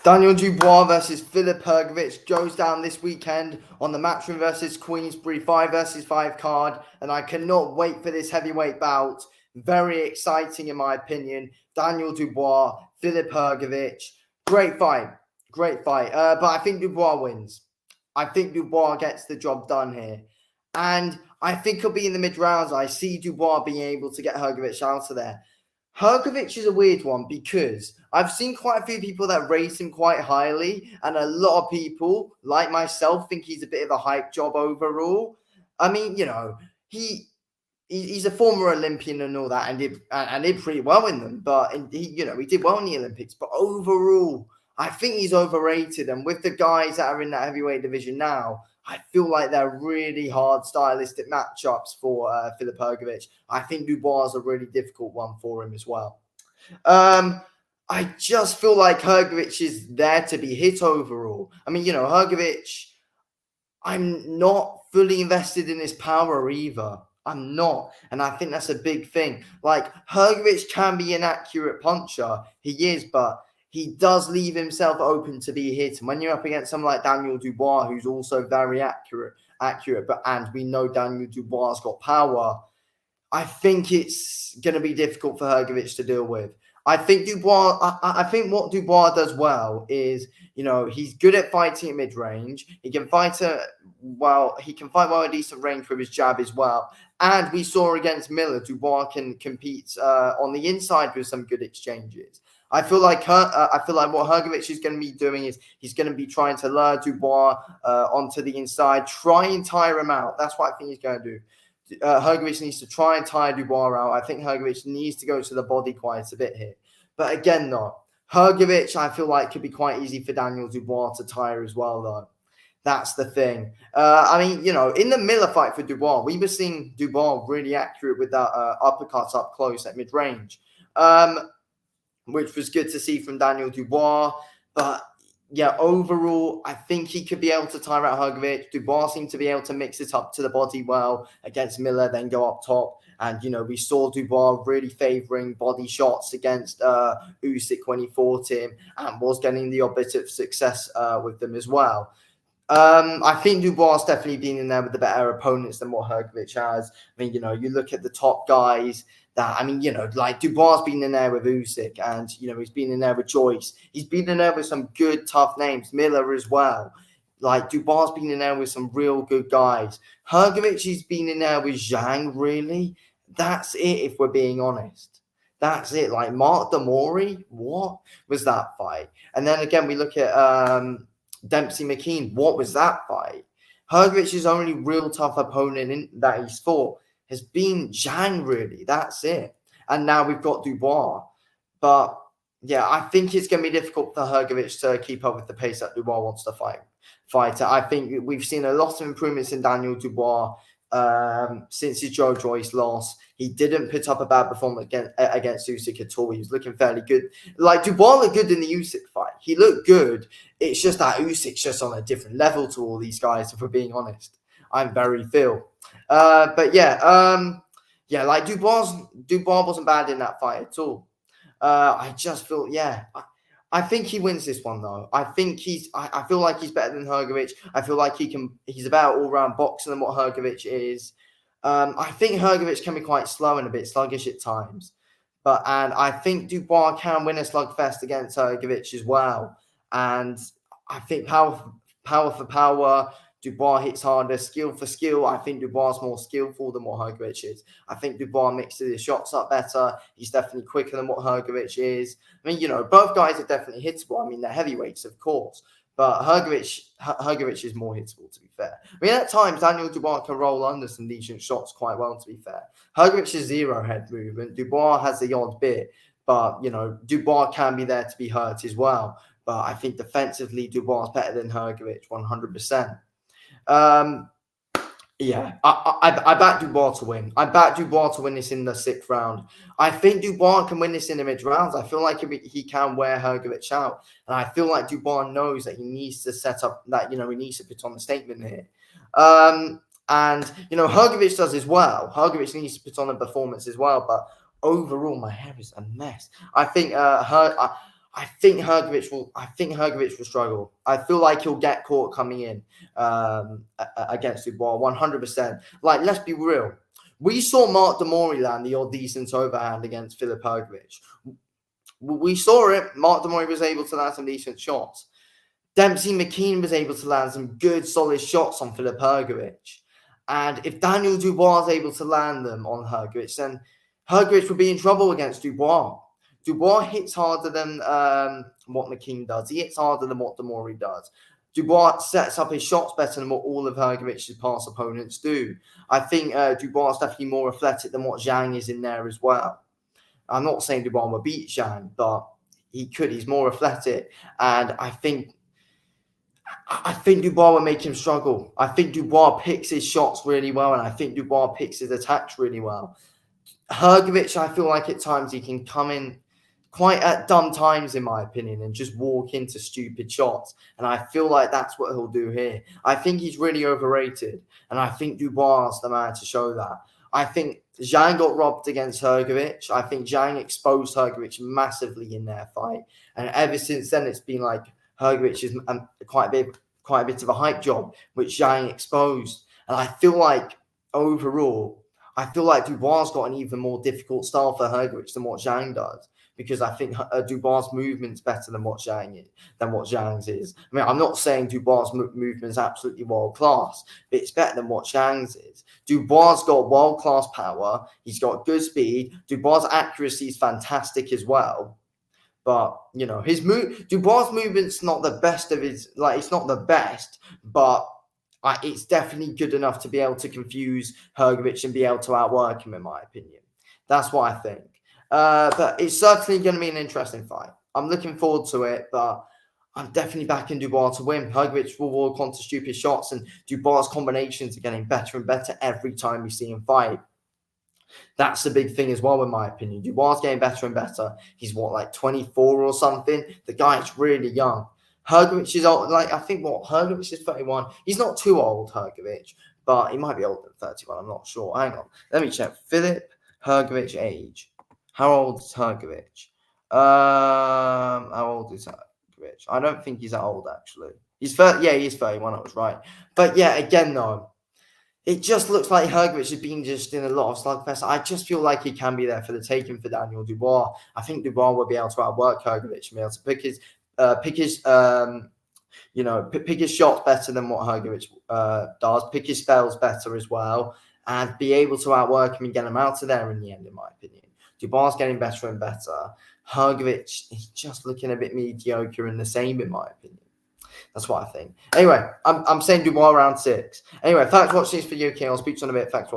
Daniel Dubois versus Filip Hrgovic goes down this weekend on the Matchroom versus Queensbury 5 versus 5 card, and I cannot wait for this heavyweight bout. Very exciting in my opinion. Daniel Dubois, Filip Hrgovic. Great fight. Great fight. But I think Dubois wins. I think Dubois gets the job done here. And I think he'll be in the mid-rounds. I see Dubois being able to get Hrgovic out of there. Hrgovic is a weird one because I've seen quite a few people that rate him quite highly, and a lot of people, like myself, think he's a bit of a hype job overall. I mean, he's a former Olympian and all that, and did pretty well in them. But he did well in the Olympics. But overall, I think he's overrated. And with the guys that are in that heavyweight division now, I feel like they're really hard stylistic matchups for Filip Hrgovic. I think Dubois is a really difficult one for him as well. I just feel like Hrgovic is there to be hit overall. I mean, Hrgovic, I'm not fully invested in his power either. I'm not. And I think that's a big thing. Like, Hrgovic can be an accurate puncher. He is, but he does leave himself open to be hit. And when you're up against someone like Daniel Dubois, who's also very accurate, and we know Daniel Dubois has got power, I think it's going to be difficult for Hrgovic to deal with. I think Dubois. I think what Dubois does well is, he's good at fighting at mid range. He can fight He can fight well at decent range with his jab as well. And we saw against Miller, Dubois can compete on the inside with some good exchanges. I feel like what Hrgovic is going to be doing is he's going to be trying to lure Dubois onto the inside, try and tire him out. That's what I think he's going to do. Hrgovic needs to try and tire Dubois out. I think Hrgovic needs to go to the body quite a bit here. But again, though, Hrgovic, I feel like could be quite easy for Daniel Dubois to tire as well, though. That's the thing. I mean, in the Miller fight for Dubois, we were seeing Dubois really accurate with that uppercut up close at mid-range, which was good to see from Daniel Dubois. But yeah, overall, I think he could be able to tire out Hrgovic. Dubois seemed to be able to mix it up to the body well against Miller, then go up top. And, we saw Dubois really favouring body shots against Usyk when he fought him and was getting the opposite of success with them as well. I think Dubois has definitely been in there with the better opponents than what Hrgovic has. I mean, you look at the top guys like Dubois has been in there with Usyk, and, he's been in there with Joyce. He's been in there with some good, tough names, Miller as well. Like, Dubois has been in there with some real good guys. Hrgovic has been in there with Zhang, really. That's it, if we're being honest. That's it. Like, Mark Damori, what was that fight? And then again, we look at Dempsey McKean. What was that fight? Hrgovic's only real tough opponent that he's fought has been Zhang, really. That's it. And now we've got Dubois. But yeah, I think it's going to be difficult for Hrgovic to keep up with the pace that Dubois wants to fight. I think we've seen a lot of improvements in Daniel Dubois since his Joe Joyce loss. He didn't put up a bad performance against Usyk at all. He was looking fairly good. Like, Dubois looked good in the Usyk fight. He looked good. It's just that Usyk's just on a different level to all these guys, if we're being honest. I'm very Phil. But like Dubois wasn't bad in that fight at all. I just feel, I think he wins this one, though. I feel like he's better than Hrgovic. I feel like he's a better all-round boxer than what Hrgovic is. I think Hrgovic can be quite slow and a bit sluggish at times. And I think Dubois can win a slugfest against Hrgovic as well. And I think power for power, Dubois hits harder, skill for skill. I think Dubois is more skillful than what Hrgovic is. I think Dubois mixes his shots up better. He's definitely quicker than what Hrgovic is. I mean, both guys are definitely hittable. I mean, they're heavyweights, of course. But Hrgovic is more hittable, to be fair. I mean, at times, Daniel Dubois can roll under some decent shots quite well, to be fair. Hrgovic is zero head movement. Dubois has the odd bit. But, Dubois can be there to be hurt as well. But I think defensively, Dubois is better than Hrgovic, 100%. I back Dubois to win. I back Dubois to win this in the 6th round. I think Dubois can win this in the mid-rounds. I feel like he can wear Hrgovic out. And I feel like Dubois knows that he needs to set up that, he needs to put on the statement here. Hrgovic does as well. Hrgovic needs to put on a performance as well. But overall, my hair is a mess. I think I think Hrgovic will struggle. I feel like he'll get caught coming in against Dubois 100%. Like, let's be real. We saw Mark Demori land the odd decent overhand against Filip Hrgovic. We saw it. Mark Demori was able to land some decent shots. Dempsey McKean was able to land some good, solid shots on Filip Hrgovic. And if Daniel Dubois is able to land them on Hrgovic, then Hrgovic would be in trouble against Dubois. Dubois hits harder than what McKean does. He hits harder than what Demori does. Dubois sets up his shots better than what all of Hrgovic's past opponents do. I think Dubois is definitely more athletic than what Zhang is in there as well. I'm not saying Dubois will beat Zhang, but he could. He's more athletic. And I think Dubois will make him struggle. I think Dubois picks his shots really well, and I think Dubois picks his attacks really well. Hrgovic, I feel like at times he can come in quite at dumb times, in my opinion, and just walk into stupid shots. And I feel like that's what he'll do here. I think he's really overrated, and I think Dubois is the man to show that. I think Zhang got robbed against Hrgovic. I think Zhang exposed Hrgovic massively in their fight. And ever since then, it's been like Hrgovic is quite a bit of a hype job, which Zhang exposed. And I feel like overall, Dubois got an even more difficult style for Hrgovic than what Zhang does, because I think Dubois' movement's better than what Zhang's is. I mean, I'm not saying Dubois' movement's absolutely world class, but it's better than what Zhang's is. Dubois' got world class power. He's got good speed. Dubois' accuracy is fantastic as well. But, you know, Dubois' movement's not the best of his, like, it's not the best, but it's definitely good enough to be able to confuse Hrgovic and be able to outwork him, in my opinion. That's what I think. But it's certainly going to be an interesting fight. I'm looking forward to it, but I'm definitely backing Dubois to win. Hrgovic will walk onto stupid shots, and Dubois' combinations are getting better and better every time you see him fight. That's the big thing as well, in my opinion. Dubois is getting better and better. He's like 24 or something. The guy's really young. Hrgovic is old. Like, I think Hrgovic is 31. He's not too old, Hrgovic, but he might be older than 31. I'm not sure. Hang on. Let me check. Filip Hrgovic age. How old is Hrgovic? How old is Hrgovic? I don't think he's that old, actually. He's 30. Yeah, he's 31. I was right. But yeah, again, though, it just looks like Hrgovic has been just in a lot of slugfest. I just feel like he can be there for the taking for Daniel Dubois. I think Dubois will be able to outwork Hrgovic and be able to pick his shots better than what Hrgovic does, pick his spells better as well, and be able to outwork him and get him out of there in the end, in my opinion. Dubois getting better and better. Hrgovic is just looking a bit mediocre and the same, in my opinion. That's what I think. Anyway, I'm saying Dubois round 6. Anyway, thanks for watching this video, King. I'll speak to you in a bit. Thanks for watching.